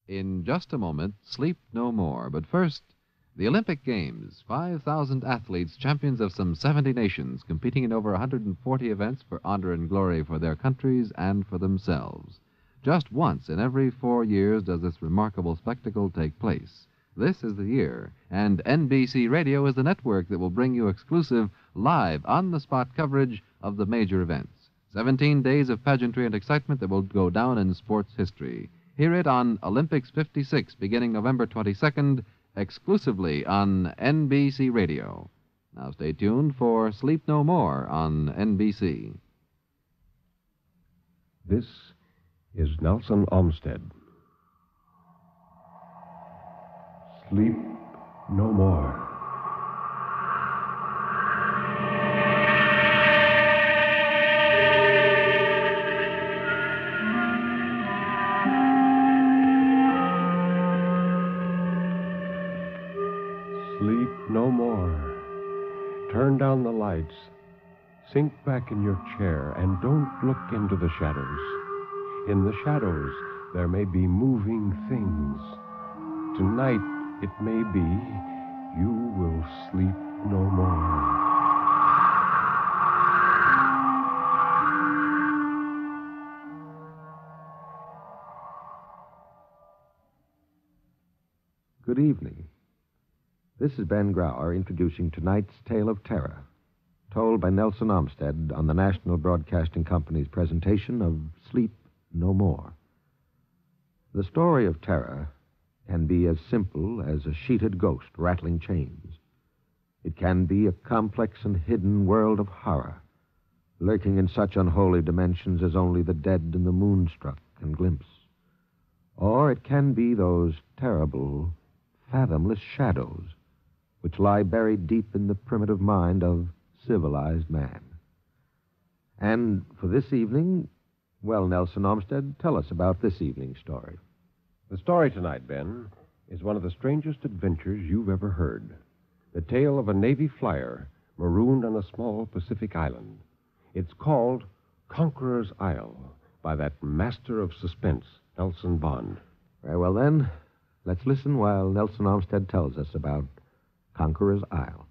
In just a moment, Sleep No More. But first, the Olympic Games. 5,000 athletes, champions of some 70 nations, competing in over 140 events for honor and glory for their countries and for themselves. Just once in every 4 years does this remarkable spectacle take place. This is the year, and NBC Radio is the network that will bring you exclusive, live, on-the-spot coverage of the major events. 17 days of pageantry and excitement that will go down in sports history. Hear it on Olympics 56, beginning November 22nd, exclusively on NBC Radio. Now stay tuned for Sleep No More on NBC. This is Nelson Omstead. Sleep no more. Sleep no more. Turn down the lights. Sink back in your chair and don't look into the shadows. In the shadows, there may be moving things. Tonight, it may be you will sleep no more. Good evening. This is Ben Grauer introducing tonight's tale of terror, told by Nelson Omstead on the National Broadcasting Company's presentation of Sleep No More. The story of terror can be as simple as a sheeted ghost rattling chains. It can be a complex and hidden world of horror, lurking in such unholy dimensions as only the dead and the moonstruck can glimpse. Or it can be those terrible, fathomless shadows which lie buried deep in the primitive mind of civilized man. And for this evening, well, Nelson Omstead, tell us about this evening's story. The story tonight, Ben, is one of the strangest adventures you've ever heard. The tale of a Navy flyer marooned on a small Pacific island. It's called Conqueror's Isle by that master of suspense, Nelson Bond. Very well, then, let's listen while Nelson Omstead tells us about Conqueror's Isle.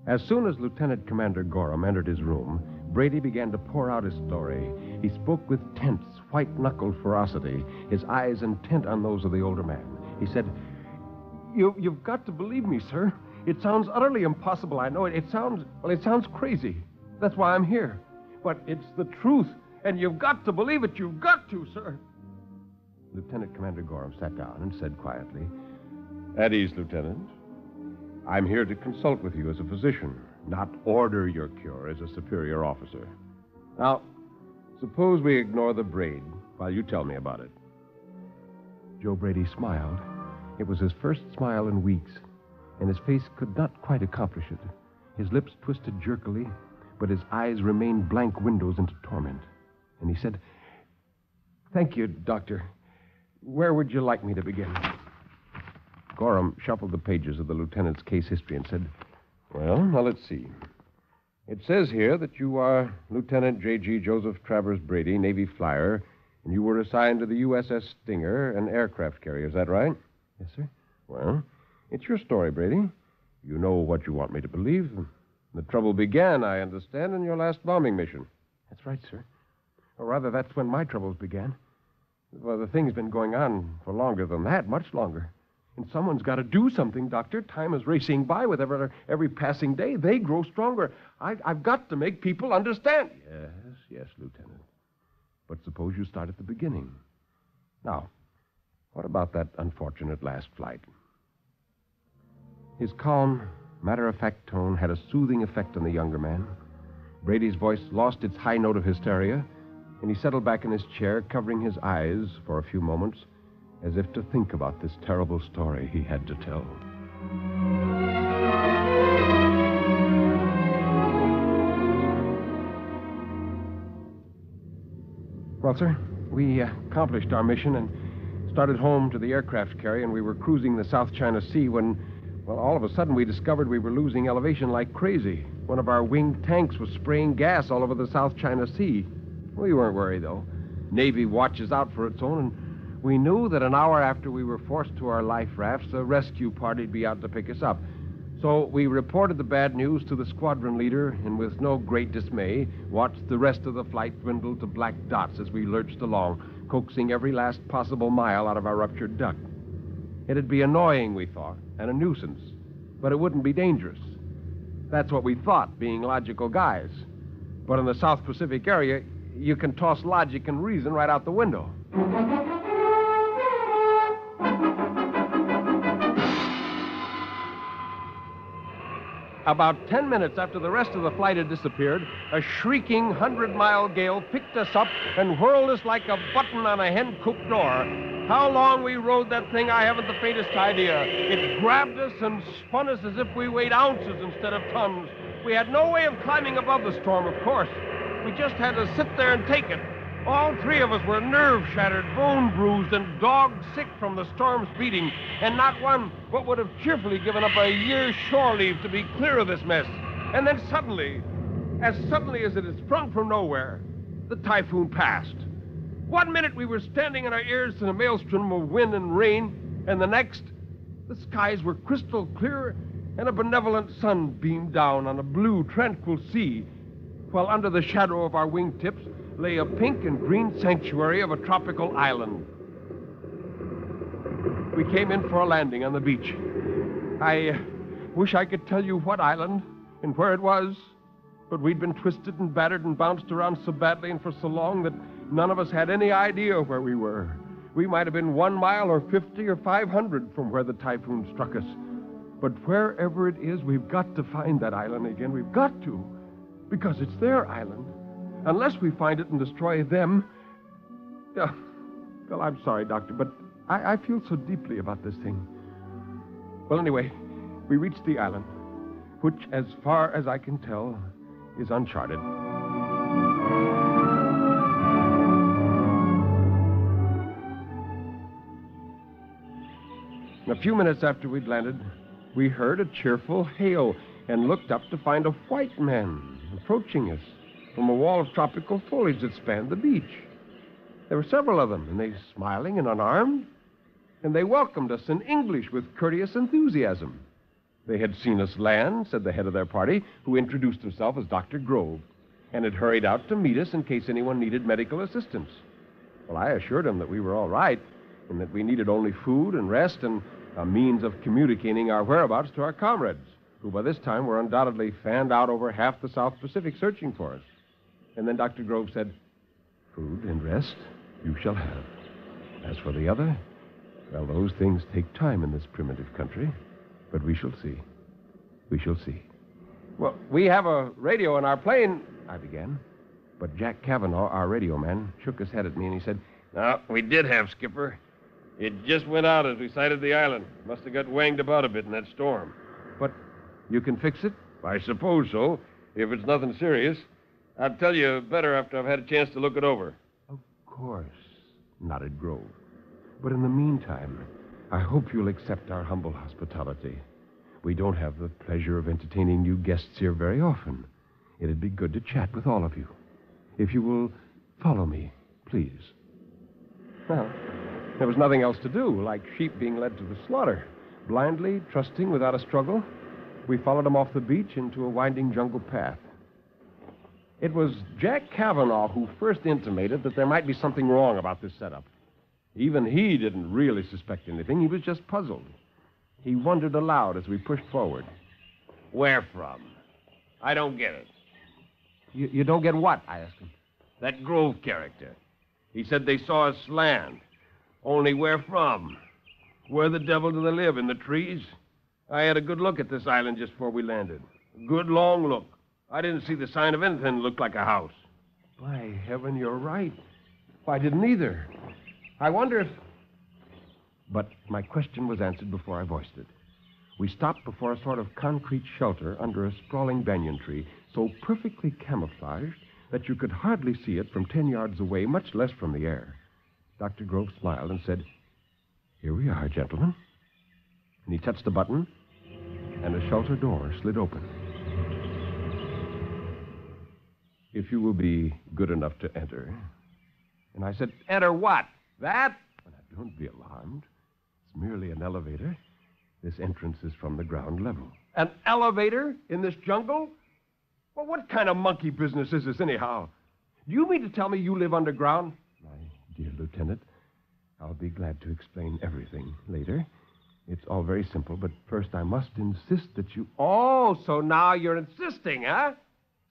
As soon as Lieutenant Commander Gorham entered his room, Brady began to pour out his story. He spoke with tense, white-knuckled ferocity, his eyes intent on those of the older man. He said, You've got to believe me, sir. It sounds utterly impossible, I know. It sounds crazy. That's why I'm here. But it's the truth, and you've got to believe it. You've got to, sir. Lieutenant Commander Gorham sat down and said quietly, At ease, Lieutenant. I'm here to consult with you as a physician, not order your cure as a superior officer. Now, suppose we ignore the braid while you tell me about it. Joe Brady smiled. It was his first smile in weeks, and his face could not quite accomplish it. His lips twisted jerkily, but his eyes remained blank windows into torment. And he said, Thank you, Doctor. Where would you like me to begin? Gorham shuffled the pages of the lieutenant's case history and said, Well, now let's see. It says here that you are Lieutenant J.G. Joseph Travers Brady, Navy flyer, and you were assigned to the USS Stinger, an aircraft carrier. Is that right? Yes, sir. Well, it's your story, Brady. You know what you want me to believe. The trouble began, I understand, in your last bombing mission. That's right, sir. Or rather, that's when my troubles began. Well, the thing's been going on for longer than that, much longer. And someone's got to do something, Doctor. Time is racing by with every passing day. They grow stronger. I've got to make people understand. Yes, Lieutenant. But suppose you start at the beginning. Now, what about that unfortunate last flight? His calm, matter-of-fact tone had a soothing effect on the younger man. Brady's voice lost its high note of hysteria, and he settled back in his chair, covering his eyes for a few moments, as if to think about this terrible story he had to tell. Well, sir, we accomplished our mission and started home to the aircraft carrier, and we were cruising the South China Sea when, well, all of a sudden we discovered we were losing elevation like crazy. One of our winged tanks was spraying gas all over the South China Sea. We weren't worried, though. Navy watches out for its own, and we knew that an hour after we were forced to our life rafts, a rescue party'd be out to pick us up. So we reported the bad news to the squadron leader, and with no great dismay, watched the rest of the flight dwindle to black dots as we lurched along, coaxing every last possible mile out of our ruptured duct. It'd be annoying, we thought, and a nuisance, but it wouldn't be dangerous. That's what we thought, being logical guys. But in the South Pacific area, you can toss logic and reason right out the window. About 10 minutes after the rest of the flight had disappeared, a shrieking 100-mile gale picked us up and whirled us like a button on a hen-coop door. How long we rode that thing, I haven't the faintest idea. It grabbed us and spun us as if we weighed ounces instead of tons. We had no way of climbing above the storm, of course. We just had to sit there and take it. All three of us were nerve-shattered, bone-bruised, and dog-sick from the storm's beating, and not one but would have cheerfully given up a year's shore leave to be clear of this mess. And then suddenly as it had sprung from nowhere, the typhoon passed. 1 minute we were standing in our ears in a maelstrom of wind and rain, and the next, the skies were crystal clear, and a benevolent sun beamed down on a blue, tranquil sea, while under the shadow of our wingtips lay a pink and green sanctuary of a tropical island. We came in for a landing on the beach. I wish I could tell you what island and where it was, but we'd been twisted and battered and bounced around so badly and for so long that none of us had any idea where we were. We might have been 1 mile or 50 or 500 from where the typhoon struck us. But wherever it is, we've got to find that island again. We've got to, because it's their island. Unless we find it and destroy them... Well, I'm sorry, Doctor, but I feel so deeply about this thing. Well, anyway, we reached the island, which, as far as I can tell, is uncharted. A few minutes after we'd landed, we heard a cheerful hail and looked up to find a white man approaching us from a wall of tropical foliage that spanned the beach. There were several of them, and they smiling and unarmed, and they welcomed us in English with courteous enthusiasm. They had seen us land, said the head of their party, who introduced himself as Dr. Grove, and had hurried out to meet us in case anyone needed medical assistance. Well, I assured him that we were all right, and that we needed only food and rest and a means of communicating our whereabouts to our comrades, who by this time were undoubtedly fanned out over half the South Pacific searching for us. And then Dr. Grove said, "Food and rest you shall have. As for the other, well, those things take time in this primitive country, but we shall see. We shall see." "Well, we have a radio in our plane," I began. But Jack Cavanaugh, our radio man, shook his head at me and he said, "No, we did have, Skipper. It just went out as we sighted the island. Must have got wanged about a bit in that storm." "But you can fix it?" "I suppose so, if it's nothing serious. I'll tell you better after I've had a chance to look it over." "Of course," nodded Grove. "But in the meantime, I hope you'll accept our humble hospitality. We don't have the pleasure of entertaining new guests here very often. It'd be good to chat with all of you. If you will follow me, please." Well, there was nothing else to do, like sheep being led to the slaughter. Blindly, trusting without a struggle, we followed them off the beach into a winding jungle path. It was Jack Cavanaugh who first intimated that there might be something wrong about this setup. Even he didn't really suspect anything. He was just puzzled. He wondered aloud as we pushed forward. "Where from? I don't get it." You don't get what?" I asked him. "That Grove character. He said they saw us land. Only where from? Where the devil do they live? In the trees? I had a good look at this island just before we landed. A good long look. I didn't see the sign of anything that looked like a house." "By heaven, you're right. I didn't either. I wonder if..." But my question was answered before I voiced it. We stopped before a sort of concrete shelter under a sprawling banyan tree, so perfectly camouflaged that you could hardly see it from 10 yards away, much less from the air. Dr. Grove smiled and said, "Here we are, gentlemen." And he touched the button, and a shelter door slid open. if you will be good enough to enter. And I said, enter what? That? Well, now, don't be alarmed. It's merely an elevator. This entrance is from the ground level. An elevator in this jungle? Well, what kind of monkey business is this, anyhow? Do you mean to tell me you live underground? My dear Lieutenant, I'll be glad to explain everything later. It's all very simple, but first I must insist that you... Oh, so now you're insisting, huh?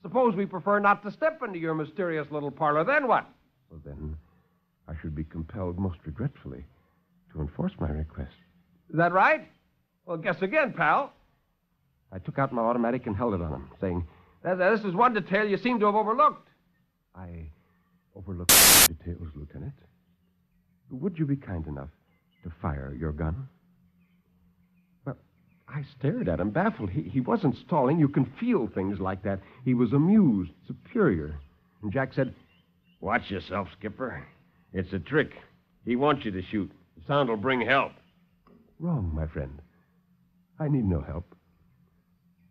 Suppose we prefer not to step into your mysterious little parlor, then what? Well, then, I should be compelled most regretfully to enforce my request. Is that right? Well, guess again, pal. I took out my automatic and held it on him, saying, this is one detail you seem to have overlooked. I overlooked no details, Lieutenant. Would you be kind enough to fire your gun? Well, I stared at him, baffled. He wasn't stalling. You can feel things like that. He was amused, superior. And Jack said, watch yourself, Skipper. It's a trick. He wants you to shoot. The sound will bring help. Wrong, my friend. I need no help.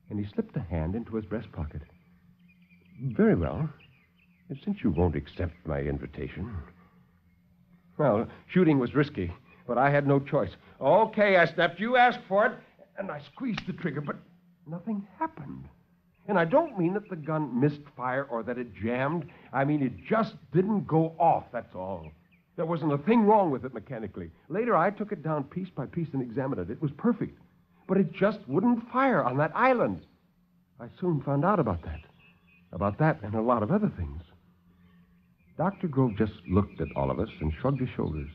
And he slipped a hand into his breast pocket. Very well. Since you won't accept my invitation. Well, shooting was risky, but I had no choice. Okay, I stepped. You asked for it, and I squeezed the trigger, but nothing happened. And I don't mean that the gun missed fire or that it jammed. I mean it just didn't go off, that's all. There wasn't a thing wrong with it mechanically. Later, I took it down piece by piece and examined it. It was perfect. But it just wouldn't fire on that island. I soon found out about that. About that and a lot of other things. Dr. Grove just looked at all of us and shrugged his shoulders.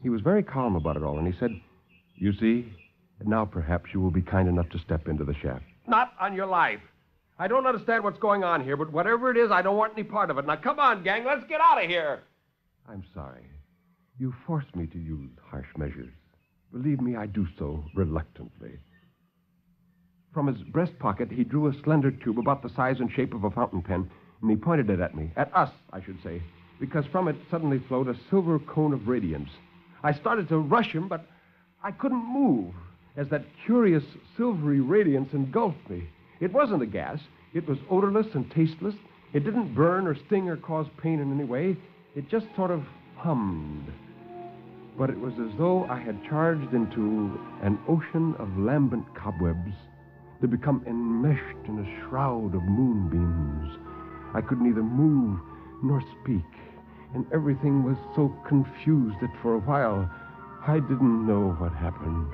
He was very calm about it all, and he said, you see, now perhaps you will be kind enough to step into the shaft. Not on your life. I don't understand what's going on here, but whatever it is, I don't want any part of it. Now, come on, gang, let's get out of here. I'm sorry. You forced me to use harsh measures. Believe me, I do so reluctantly. From his breast pocket, he drew a slender tube about the size and shape of a fountain pen, and he pointed it at me. At us, I should say, because from it suddenly flowed a silver cone of radiance. I started to rush him, but I couldn't move as that curious silvery radiance engulfed me. It wasn't a gas. It was odorless and tasteless. It didn't burn or sting or cause pain in any way. It just sort of hummed. But it was as though I had charged into an ocean of lambent cobwebs to become enmeshed in a shroud of moonbeams. I could neither move nor speak, and everything was so confused that for a while I didn't know what happened.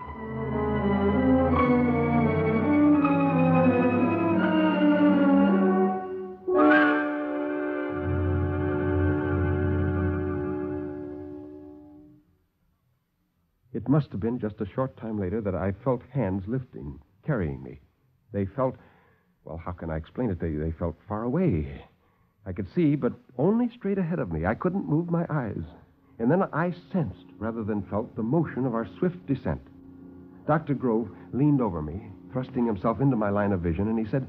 It must have been just a short time later that I felt hands lifting, carrying me. They felt, well, how can I explain it? They felt far away. I could see, but only straight ahead of me. I couldn't move my eyes. And then I sensed, rather than felt, the motion of our swift descent. Dr. Grove leaned over me, thrusting himself into my line of vision, and he said,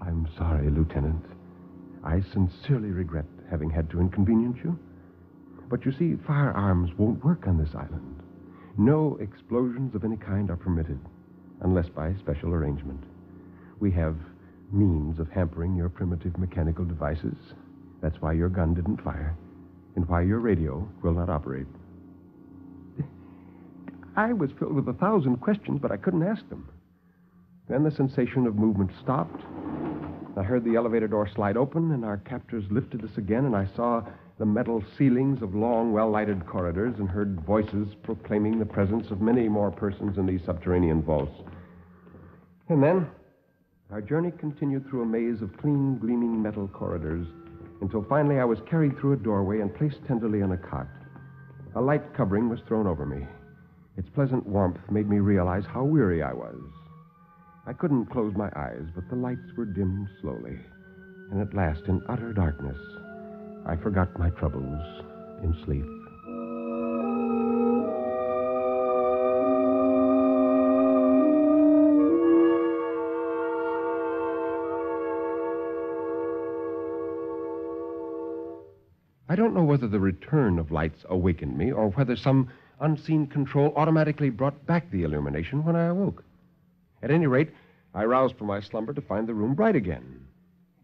I'm sorry, Lieutenant. I sincerely regret having had to inconvenience you. But you see, firearms won't work on this island. No explosions of any kind are permitted, unless by special arrangement. We have means of hampering your primitive mechanical devices. That's why your gun didn't fire, and why your radio will not operate. I was filled with 1,000 questions, but I couldn't ask them. Then the sensation of movement stopped. I heard the elevator door slide open, and our captors lifted us again, and I saw the metal ceilings of long, well-lighted corridors and heard voices proclaiming the presence of many more persons in these subterranean vaults. And then our journey continued through a maze of clean, gleaming metal corridors until finally I was carried through a doorway and placed tenderly on a cot. A light covering was thrown over me. Its pleasant warmth made me realize how weary I was. I couldn't close my eyes, but the lights were dimmed slowly. And at last, in utter darkness, I forgot my troubles in sleep. I don't know whether the return of lights awakened me or whether some unseen control automatically brought back the illumination when I awoke. At any rate, I roused from my slumber to find the room bright again.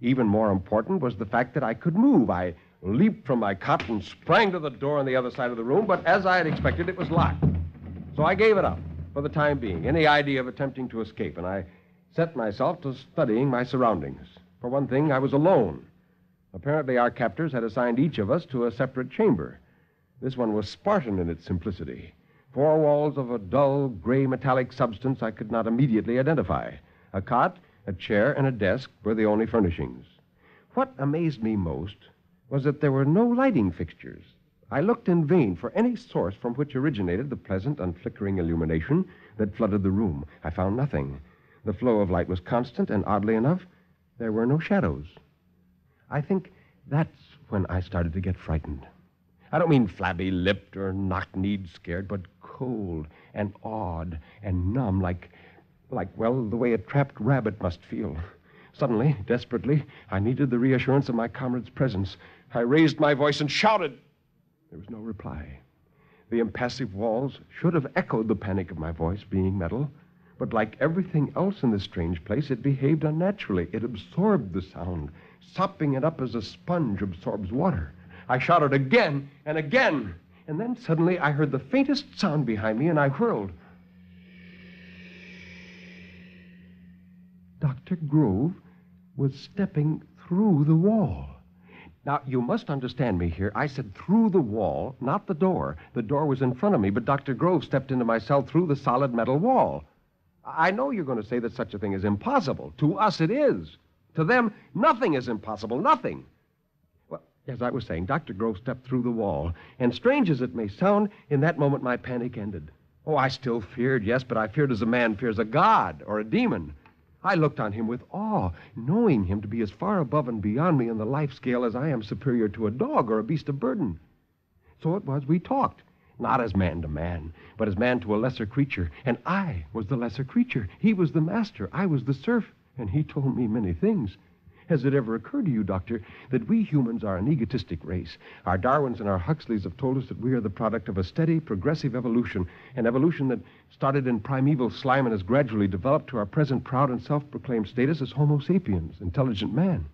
Even more important was the fact that I could move. I leaped from my cot and sprang to the door on the other side of the room, but as I had expected, it was locked. So I gave it up for the time being, any idea of attempting to escape, and I set myself to studying my surroundings. For one thing, I was alone. Apparently, our captors had assigned each of us to a separate chamber. This one was Spartan in its simplicity. 4 walls of a dull, gray metallic substance I could not immediately identify. A cot, a chair, and a desk were the only furnishings. What amazed me most was that there were no lighting fixtures. I looked in vain for any source from which originated the pleasant and flickering illumination that flooded the room. I found nothing. The flow of light was constant, and oddly enough, there were no shadows. I think that's when I started to get frightened. I don't mean flabby-lipped or knock-kneed scared, but cold and awed and numb, like, well, the way a trapped rabbit must feel. Suddenly, desperately, I needed the reassurance of my comrade's presence. I raised my voice and shouted. There was no reply. The impassive walls should have echoed the panic of my voice, being metal, but like everything else in this strange place, it behaved unnaturally. It absorbed the sound, sopping it up as a sponge absorbs water. I shouted again and again, and then suddenly I heard the faintest sound behind me, and I whirled. Dr. Grove was stepping through the wall. Now, you must understand me here. I said through the wall, not the door. The door was in front of me, but Dr. Grove stepped into my cell through the solid metal wall. I know you're going to say that such a thing is impossible. To us, it is. To them, nothing is impossible. Nothing. Well, as I was saying, Dr. Grove stepped through the wall, and strange as it may sound, in that moment my panic ended. Oh, I still feared, yes, but I feared as a man fears a god or a demon. I looked on him with awe, knowing him to be as far above and beyond me in the life scale as I am superior to a dog or a beast of burden. So it was we talked, not as man to man, but as man to a lesser creature. And I was the lesser creature. He was the master. I was the serf. And he told me many things. Has it ever occurred to you, Doctor, that we humans are an egotistic race? Our Darwins and our Huxleys have told us that we are the product of a steady, progressive evolution, an evolution that started in primeval slime and has gradually developed to our present proud and self-proclaimed status as Homo sapiens, intelligent man.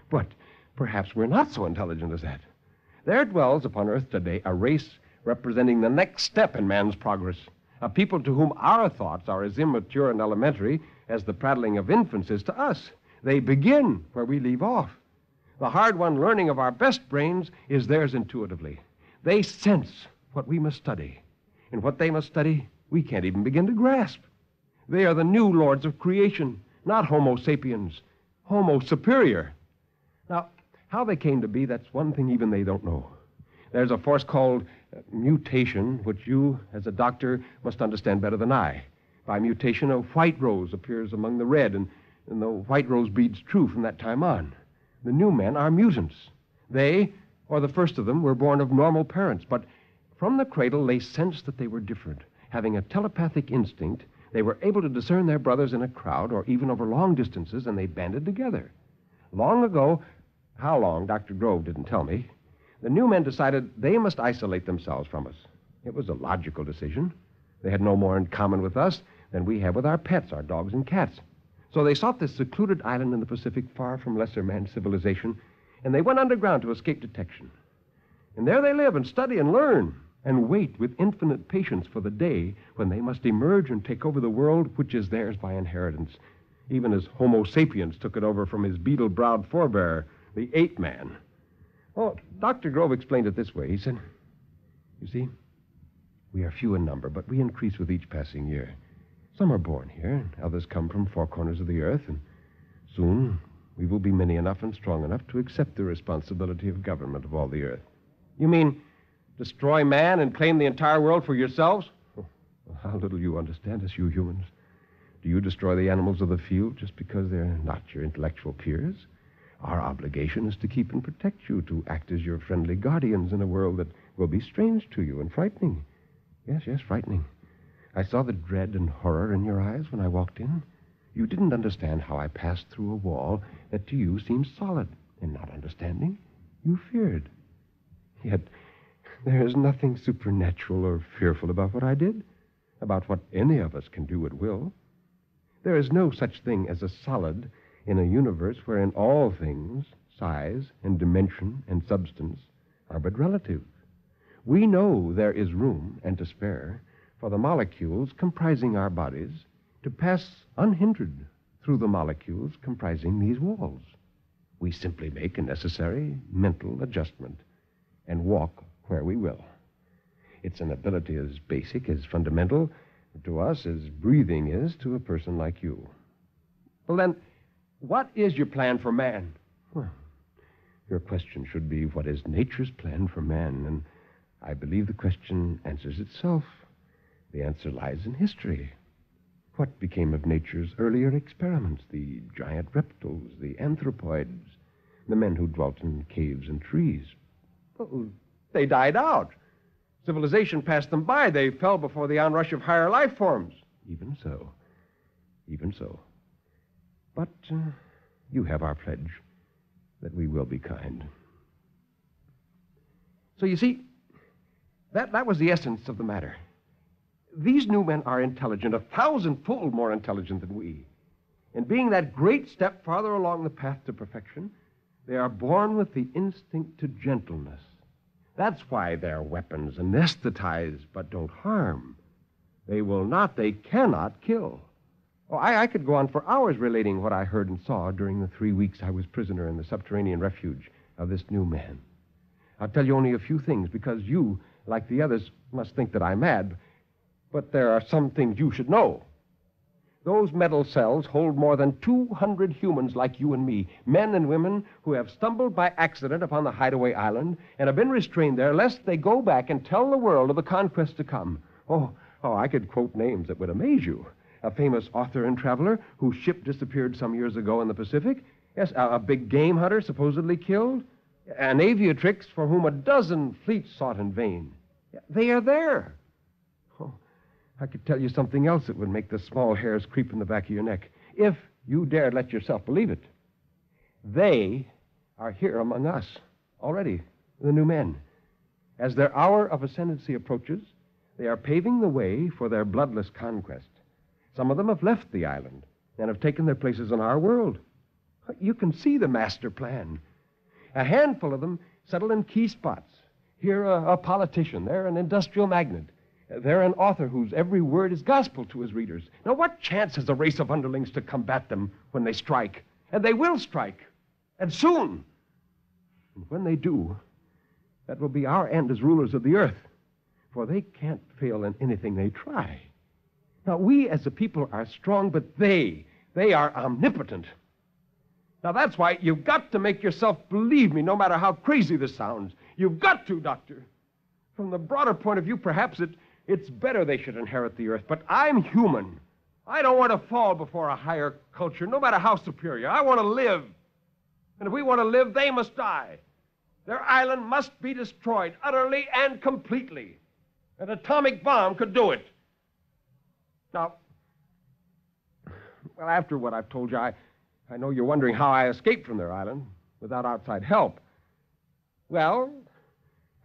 But perhaps we're not so intelligent as that. There dwells upon Earth today a race representing the next step in man's progress, a people to whom our thoughts are as immature and elementary as the prattling of infants is to us. They begin where we leave off. The hard-won learning of our best brains is theirs intuitively. They sense what we must study. And what they must study, we can't even begin to grasp. They are the new lords of creation, not Homo sapiens, Homo superior. Now, how they came to be, that's one thing even they don't know. There's a force called mutation, which you, as a doctor, must understand better than I. By mutation, a white rose appears among the red, and the white rose breeds true from that time on. The new men are mutants. They, or the first of them, were born of normal parents, but from the cradle they sensed that they were different. Having a telepathic instinct, they were able to discern their brothers in a crowd or even over long distances, and they banded together. Long ago, how long, Dr. Grove didn't tell me, the new men decided they must isolate themselves from us. It was a logical decision. They had no more in common with us than we have with our pets, our dogs and cats. So they sought this secluded island in the Pacific far from lesser man civilization, and they went underground to escape detection. And there they live and study and learn and wait with infinite patience for the day when they must emerge and take over the world which is theirs by inheritance, even as Homo sapiens took it over from his beetle-browed forebear, the ape man. Oh, Dr. Grove explained it this way. He said, you see, we are few in number, but we increase with each passing year. Some are born here, and others come from 4 corners of the earth, and soon we will be many enough and strong enough to accept the responsibility of government of all the earth. You mean destroy man and claim the entire world for yourselves? Oh, how little you understand us, you humans. Do you destroy the animals of the field just because they're not your intellectual peers? Our obligation is to keep and protect you, to act as your friendly guardians in a world that will be strange to you and frightening. Yes, frightening. I saw the dread and horror in your eyes when I walked in. You didn't understand how I passed through a wall that to you seemed solid, and not understanding, you feared. Yet there is nothing supernatural or fearful about what I did, about what any of us can do at will. There is no such thing as a solid in a universe wherein all things, size and dimension and substance, are but relative. We know there is room and to spare for the molecules comprising our bodies to pass unhindered through the molecules comprising these walls. We simply make a necessary mental adjustment and walk where we will. It's an ability as basic, as fundamental to us as breathing is to a person like you. Well, then, what is your plan for man? Well, your question should be, what is nature's plan for man? And I believe the question answers itself. The answer lies in history. What became of nature's earlier experiments? The giant reptiles, the anthropoids, the men who dwelt in caves and trees. Well, they died out. Civilization passed them by. They fell before the onrush of higher life forms. Even so. Even so. But you have our pledge that we will be kind. So you see, that was the essence of the matter. These new men are intelligent, 1,000-fold more intelligent than we. And being that great step farther along the path to perfection, they are born with the instinct to gentleness. That's why their weapons anesthetize but don't harm. They will not, they cannot kill. Oh, I could go on for hours relating what I heard and saw during the 3 weeks I was prisoner in the subterranean refuge of this new man. I'll tell you only a few things because you, like the others, must think that I'm mad. But there are some things you should know. Those metal cells hold more than 200 humans like you and me, men and women who have stumbled by accident upon the hideaway island and have been restrained there lest they go back and tell the world of the conquest to come. Oh, I could quote names that would amaze you. A famous author and traveler whose ship disappeared some years ago in the Pacific. Yes, a big game hunter supposedly killed. An aviatrix for whom a dozen fleets sought in vain. They are there. Oh, I could tell you something else that would make the small hairs creep in the back of your neck, if you dared let yourself believe it. They are here among us already, the new men. As their hour of ascendancy approaches, they are paving the way for their bloodless conquest. Some of them have left the island and have taken their places in our world. You can see the master plan. A handful of them settle in key spots. Here, a politician. There, an industrial magnate. There, an author whose every word is gospel to his readers. Now, what chance has a race of underlings to combat them when they strike? And they will strike. And soon. And when they do, that will be our end as rulers of the earth. For they can't fail in anything they try. Now, we as a people are strong, but they are omnipotent. Now, that's why you've got to make yourself believe me, no matter how crazy this sounds. You've got to, Doctor. From the broader point of view, perhaps it's better they should inherit the earth, but I'm human. I don't want to fall before a higher culture, no matter how superior. I want to live. And if we want to live, they must die. Their island must be destroyed utterly and completely. An atomic bomb could do it. Now, well, after what I've told you, I know you're wondering how I escaped from their island without outside help. Well,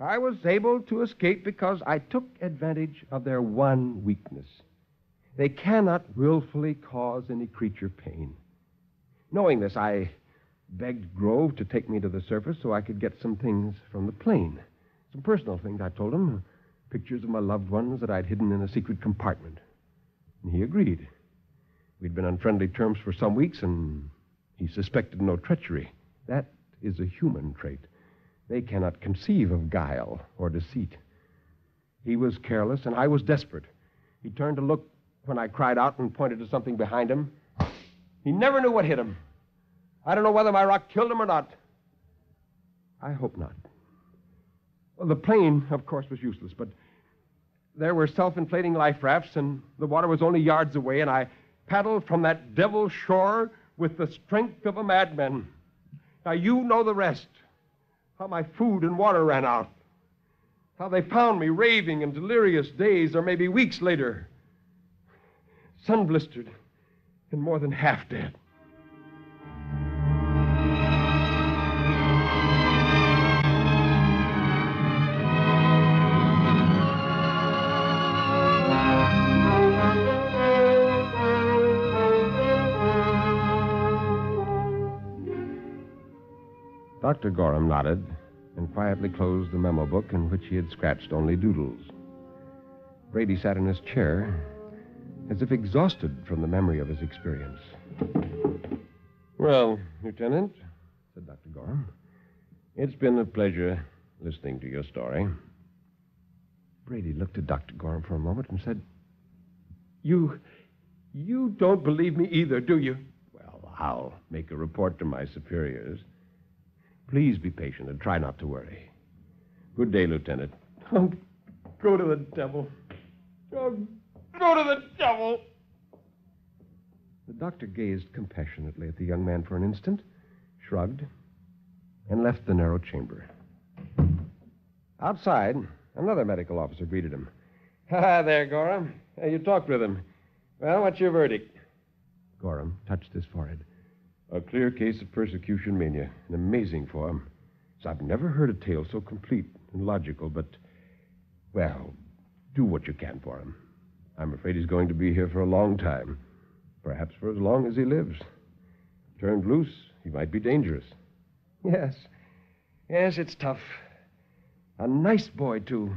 I was able to escape because I took advantage of their one weakness. They cannot willfully cause any creature pain. Knowing this, I begged Grove to take me to the surface so I could get some things from the plane. Some personal things, I told him. Pictures of my loved ones that I'd hidden in a secret compartment. And he agreed. We'd been on friendly terms for some weeks, and he suspected no treachery. That is a human trait. They cannot conceive of guile or deceit. He was careless, and I was desperate. He turned to look when I cried out and pointed to something behind him. He never knew what hit him. I don't know whether my rock killed him or not. I hope not. Well, the plane, of course, was useless, but there were self-inflating life rafts, and the water was only yards away, and I paddled from that devil's shore with the strength of a madman. Now, you know the rest. How my food and water ran out. How they found me raving in delirious days or maybe weeks later. Sun-blistered and more than half dead. Dr. Gorham nodded and quietly closed the memo book in which he had scratched only doodles. Brady sat in his chair as if exhausted from the memory of his experience. Well, Lieutenant, said Dr. Gorham, it's been a pleasure listening to your story. Brady looked at Dr. Gorham for a moment and said, You don't believe me either, do you? Well, I'll make a report to my superiors. Please be patient and try not to worry. Good day, Lieutenant. Oh, go to the devil. Oh, go to the devil. The doctor gazed compassionately at the young man for an instant, shrugged, and left the narrow chamber. Outside, another medical officer greeted him. Hi there, Gorham. You talked with him. Well, what's your verdict? Gorham touched his forehead. A clear case of persecution mania, in amazing form. So I've never heard a tale so complete and logical, but, well, do what you can for him. I'm afraid he's going to be here for a long time, perhaps for as long as he lives. Turned loose, he might be dangerous. Yes, it's tough. A nice boy, too.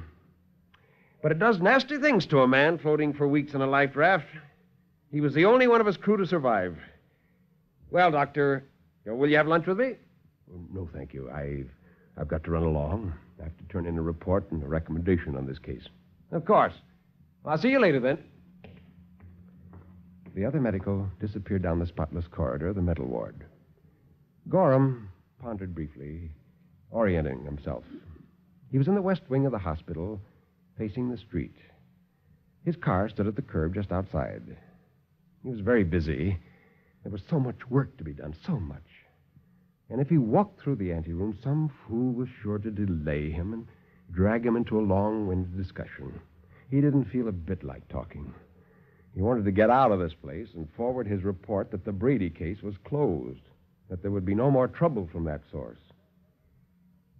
But it does nasty things to a man floating for weeks in a life raft. He was the only one of his crew to survive. Well, Doctor, will you have lunch with me? No, thank you. I've got to run along. I have to turn in a report and a recommendation on this case. Of course. I'll see you later, then. The other medico disappeared down the spotless corridor of the metal ward. Gorham pondered briefly, orienting himself. He was in the west wing of the hospital, facing the street. His car stood at the curb just outside. He was very busy. There was so much work to be done, so much. And if he walked through the anteroom, some fool was sure to delay him and drag him into a long-winded discussion. He didn't feel a bit like talking. He wanted to get out of this place and forward his report that the Brady case was closed, that there would be no more trouble from that source.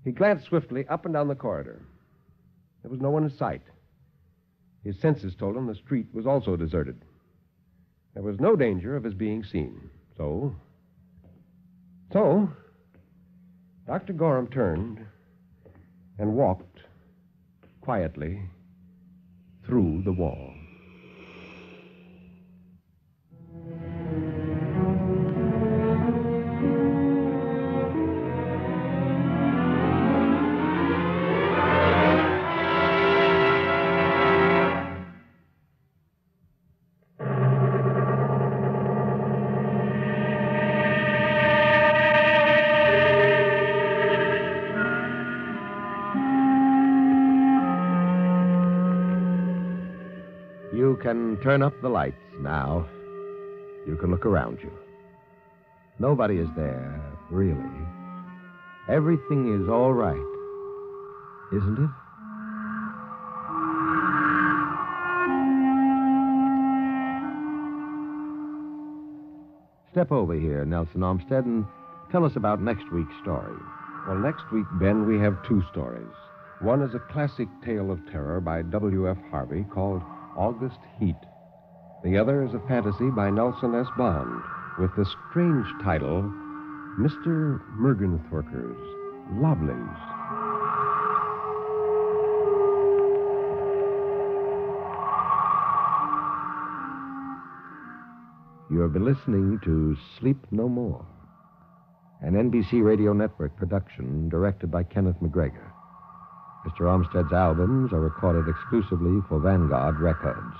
He glanced swiftly up and down the corridor. There was no one in sight. His senses told him the street was also deserted. There was no danger of his being seen. So, Dr. Gorham turned and walked quietly through the wall. You can turn up the lights now. You can look around you. Nobody is there, really. Everything is all right, isn't it? Step over here, Nelson Omstead, and tell us about next week's story. Well, next week, Ben, we have two stories. One is a classic tale of terror by W.F. Harvey called August Heat. The other is a fantasy by Nelson S. Bond with the strange title, Mr. Mergenthorker's Lovelies. You have been listening to Sleep No More, an NBC Radio Network production directed by Kenneth McGregor. Mr. Omstead's albums are recorded exclusively for Vanguard Records.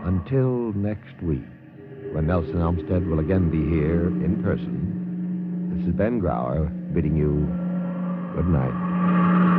Until next week, when Nelson Omstead will again be here in person, this is Ben Grauer bidding you good night.